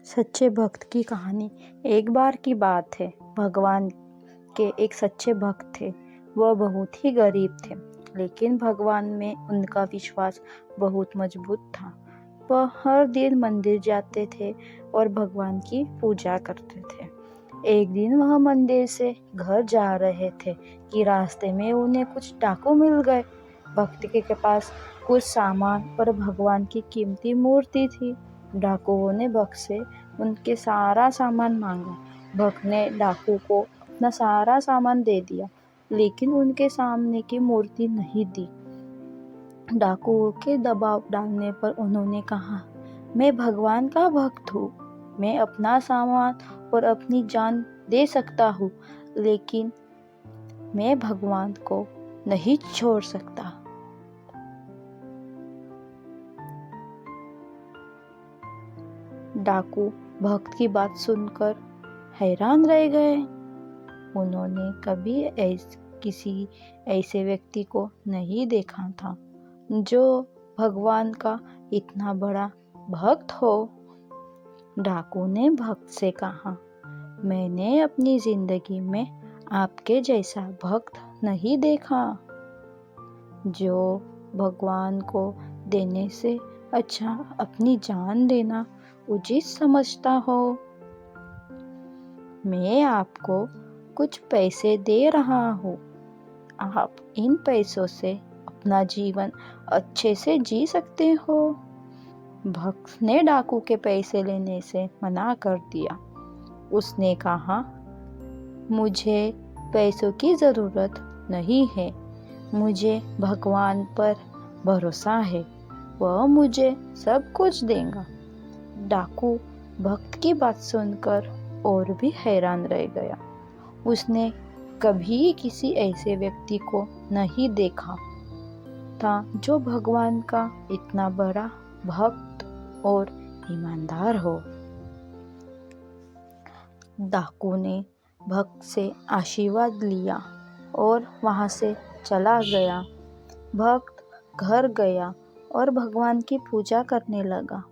सच्चे भक्त की कहानी। एक बार की बात है, भगवान के एक सच्चे भक्त थे। वह बहुत ही गरीब थे, लेकिन भगवान में उनका विश्वास बहुत मजबूत था। वह हर दिन मंदिर जाते थे और भगवान की पूजा करते थे। एक दिन वह मंदिर से घर जा रहे थे कि रास्ते में उन्हें कुछ डाकू मिल गए। भक्त के पास कुछ सामान और भगवान की कीमती मूर्ति थी। डाकुओं ने भक्त से उनके सारा सामान मांगा। भक्त ने डाकू को अपना सारा सामान दे दिया, लेकिन उनके सामने की मूर्ति नहीं दी। डाकुओं के दबाव डालने पर उन्होंने कहा, मैं भगवान का भक्त हूँ, मैं अपना सामान और अपनी जान दे सकता हूँ, लेकिन मैं भगवान को नहीं छोड़ सकता। डाकू भक्त की बात सुनकर हैरान रह गए। उन्होंने कभी किसी ऐसे व्यक्ति को नहीं देखा था जो भगवान का इतना बड़ा भक्त हो। डाकू ने भक्त से कहा, मैंने अपनी जिंदगी में आपके जैसा भक्त नहीं देखा, जो भगवान को देने से अच्छा अपनी जान देना उचित समझता हो। मैं आपको कुछ पैसे दे रहा हूँ, आप इन पैसों से अपना जीवन अच्छे से जी सकते हो। भक्त ने डाकू के पैसे लेने से मना कर दिया। उसने कहा, मुझे पैसों की ज़रूरत नहीं है, मुझे भगवान पर भरोसा है, वह मुझे सब कुछ देगा। डाकू भक्त की बात सुनकर और भी हैरान रह गया। उसने कभी किसी ऐसे व्यक्ति को नहीं देखा था जो भगवान का इतना बड़ा भक्त और ईमानदार हो। डाकू ने भक्त से आशीर्वाद लिया और वहां से चला गया। भक्त घर गया और भगवान की पूजा करने लगा।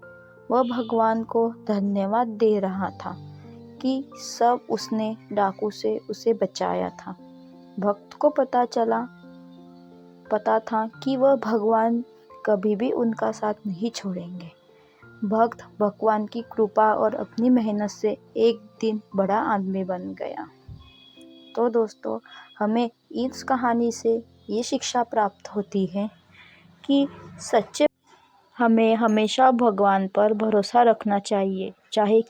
वह भगवान को धन्यवाद दे रहा था कि सब उसने डाकू से उसे बचाया था। भक्त को पता था कि वह भगवान कभी भी उनका साथ नहीं छोड़ेंगे। भक्त भगवान की कृपा और अपनी मेहनत से एक दिन बड़ा आदमी बन गया। तो दोस्तों, हमें इस कहानी से ये शिक्षा प्राप्त होती है कि हमें हमेशा भगवान पर भरोसा रखना चाहिए, चाहे